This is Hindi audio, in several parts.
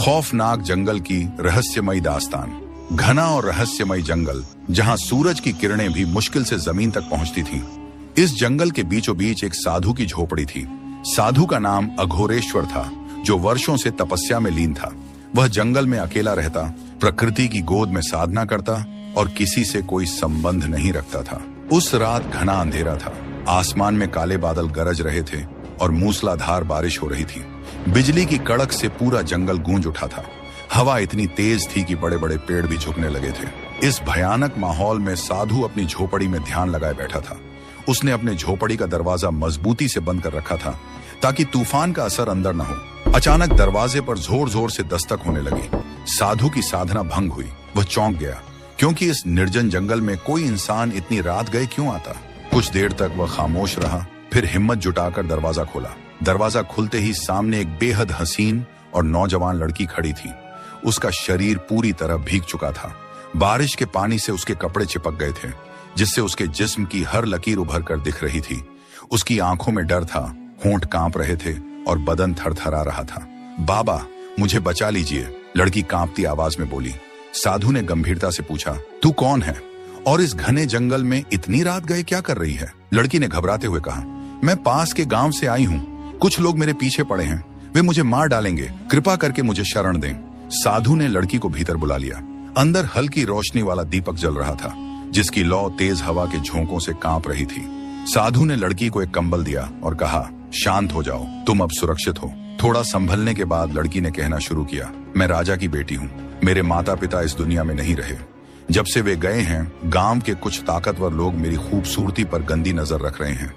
खौफनाक जंगल की रहस्यमयी दास्तान। घना और रहस्यमयी जंगल जहां सूरज की किरणें भी मुश्किल से जमीन तक पहुंचती थीं। इस जंगल के बीचों बीच एक साधु की झोपड़ी थी। साधु का नाम अघोरेश्वर था, जो वर्षों से तपस्या में लीन था। वह जंगल में अकेला रहता, प्रकृति की गोद में साधना करता और किसी से कोई संबंध नहीं रखता था। उस रात घना अंधेरा था। आसमान में काले बादल गरज रहे थे और मूसलाधार बारिश हो रही थी। बिजली की कड़क से पूरा जंगल गूंज उठा था। हवा इतनी तेज थी कि बड़े बड़े पेड़ भी झुकने लगे थे। इस भयानक माहौल में साधु अपनी झोपड़ी में ध्यान लगाए बैठा था। उसने अपने झोपड़ी का दरवाजा मजबूती से बंद कर रखा था ताकि तूफान का असर अंदर न हो। अचानक दरवाजे पर जोर जोर से दस्तक होने लगी। साधु की साधना भंग हुई। वह चौंक गया, क्योंकि इस निर्जन जंगल में कोई इंसान इतनी रात गए क्यों आता। कुछ देर तक वह खामोश रहा, फिर हिम्मत जुटाकर दरवाजा खोला। दरवाजा खुलते ही सामने एक बेहद हसीन और नौजवान लड़की खड़ी थी। उसका शरीर पूरी तरह भीग चुका था। बारिश के पानी से उसके कपड़े चिपक गए थे, जिससे उसके जिस्म की हर लकीर उभर कर दिख रही थी। उसकी आंखों में डर था, होंठ कांप रहे थे और बदन थरथरा रहा था। बाबा, मुझे बचा लीजिए, लड़की कांपती आवाज में बोली। साधु ने गंभीरता से पूछा, तू कौन है और इस घने जंगल में इतनी रात गए क्या कर रही है? लड़की ने घबराते हुए कहा, मैं पास के गांव से आई हूँ। कुछ लोग मेरे पीछे पड़े हैं, वे मुझे मार डालेंगे, कृपा करके मुझे शरण दें। साधु ने लड़की को भीतर बुला लिया। अंदर हल्की रोशनी वाला दीपक जल रहा था, जिसकी लौ तेज हवा के झोंकों से कांप रही थी। साधु ने लड़की को एक कंबल दिया और कहा, शांत हो जाओ, तुम अब सुरक्षित हो। थोड़ा संभलने के बाद लड़की ने कहना शुरू किया, मैं राजा की बेटी हूँ। मेरे माता पिता इस दुनिया में नहीं रहे। जब से वे गए हैं, गांव के कुछ ताकतवर लोग मेरी खूबसूरती पर गंदी नजर रख रहे हैं।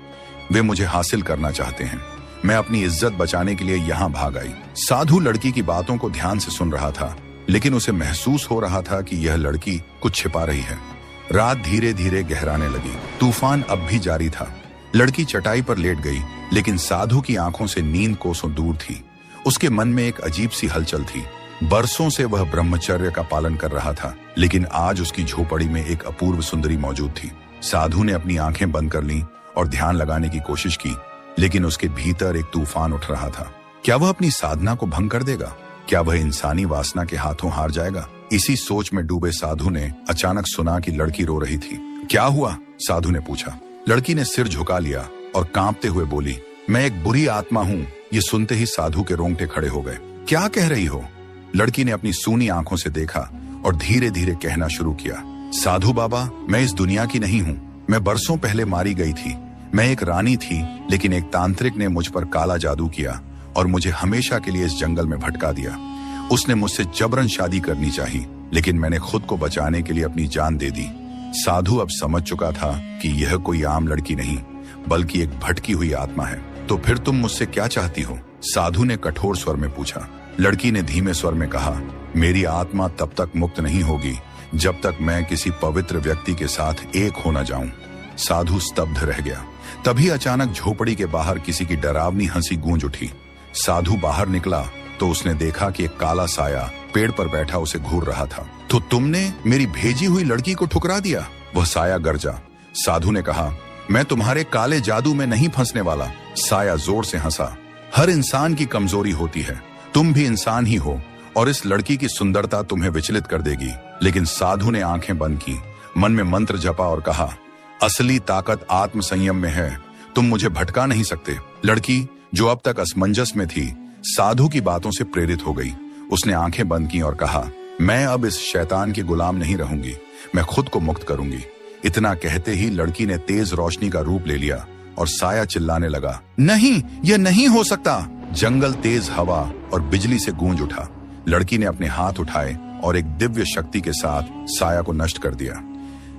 वे मुझे हासिल करना चाहते हैं। मैं अपनी इज्जत बचाने के लिए यहाँ भाग आई। साधु लड़की की बातों को ध्यान से सुन रहा था, लेकिन उसे महसूस हो रहा था कि यह लड़की कुछ छिपा रही है। रात धीरे धीरे गहराने लगी। तूफान अब भी जारी था। लड़की चटाई पर लेट गई, लेकिन साधु की आंखों से नींद कोसों दूर थी। उसके मन में एक अजीब सी हलचल थी। बरसों से वह ब्रह्मचर्य का पालन कर रहा था, लेकिन आज उसकी झोपड़ी में एक अपूर्व सुंदरी मौजूद थी। साधु ने अपनी आंखें बंद कर लीं और ध्यान लगाने की कोशिश की, लेकिन उसके भीतर एक तूफान उठ रहा था। क्या वह अपनी साधना को भंग कर देगा? क्या वह इंसानी वासना के हाथों हार जाएगा? इसी सोच में डूबे साधु ने अचानक सुना कि लड़की रो रही थी। क्या हुआ? साधु ने पूछा। लड़की ने सिर झुका लिया और कांपते हुए बोली, मैं एक बुरी आत्मा हूँ। ये सुनते ही साधु के रोंगटे खड़े हो गए। क्या कह रही हो? लड़की ने अपनी सूनी आंखों से देखा और धीरे धीरे कहना शुरू किया, साधु बाबा, मैं इस दुनिया की नहीं हूँ। मैं बरसों पहले मारी गई थी। मैं एक रानी थी, लेकिन एक तांत्रिक ने मुझ पर काला जादू किया और मुझे हमेशा के लिए इस जंगल में भटका दिया। उसने मुझसे जबरन शादी करनी चाहिए, लेकिन मैंने खुद को बचाने के लिए अपनी जान दे दी। साधु अब समझ चुका था कि यह कोई आम लड़की नहीं, बल्कि एक भटकी हुई आत्मा है। तो फिर तुम मुझसे क्या चाहती हो? साधु ने कठोर स्वर में पूछा। लड़की ने धीमे स्वर में कहा, मेरी आत्मा तब तक मुक्त नहीं होगी जब तक मैं किसी पवित्र व्यक्ति के साथ एक हो न जाऊं। साधु स्तब्ध रह गया। तभी अचानक झोपड़ी के बाहर किसी की डरावनी हंसी गूंज उठी। साधु बाहर निकला तो उसने देखा कि एक काला साया पेड़ पर बैठा उसे घूर रहा था। तो तुमने मेरी भेजी हुई लड़की को ठुकरा दिया? वह साया गरजा। साधु ने कहा, मैं तुम्हारे काले जादू में नहीं फंसने वाला। साया जोर से हंसा। हर इंसान की कमजोरी होती है, तुम भी इंसान ही हो और इस लड़की की सुंदरता तुम्हें विचलित कर देगी। लेकिन साधु ने आंखें बंद की, मन में मंत्र जपा और कहा, असली ताकत आत्म संयम में है। तुम मुझे भटका नहीं सकते। लड़की, जो अब तक असमंजस में थी, साधु की बातों से प्रेरित हो गई। उसने आंखें बंद की और कहा, मैं अब इस शैतान के गुलाम नहीं रहूंगी। मैं खुद को मुक्त करूंगी। इतना कहते ही लड़की ने तेज रोशनी का रूप ले लिया और साया चिल्लाने लगा, नहीं, यह नहीं हो सकता। जंगल तेज हवा और बिजली से गूंज उठा। लड़की ने अपने हाथ उठाए और एक दिव्य शक्ति के साथ साया को नष्ट कर दिया।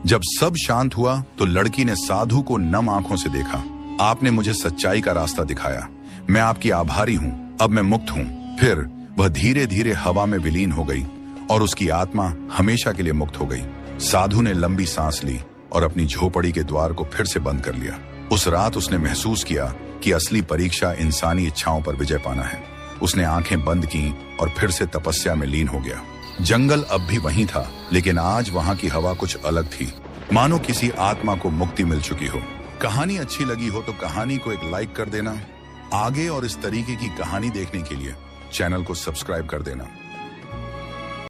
जब सब शांत हुआ तो लड़की ने साधु को नम आंखों से देखा। आपने मुझे सच्चाई का रास्ता दिखाया। मैं आपकी आभारी हूँ। अब मैं मुक्त हूँ। फिर वह धीरे धीरे हवा में विलीन हो गई और उसकी आत्मा हमेशा के लिए मुक्त हो गई। साधु ने लंबी सांस ली और अपनी झोपड़ी के द्वार को फिर से बंद कर लिया। उस रात उसने महसूस किया कि असली परीक्षा इंसानी इच्छाओं पर विजय पाना है। उसने आंखें बंद की और फिर से तपस्या में लीन हो गया। जंगल अब भी वहीं था, लेकिन आज वहां की हवा कुछ अलग थी, मानो किसी आत्मा को मुक्ति मिल चुकी हो। कहानी अच्छी लगी हो तो कहानी को एक लाइक कर देना। आगे और इस तरीके की कहानी देखने के लिए चैनल को सब्सक्राइब कर देना।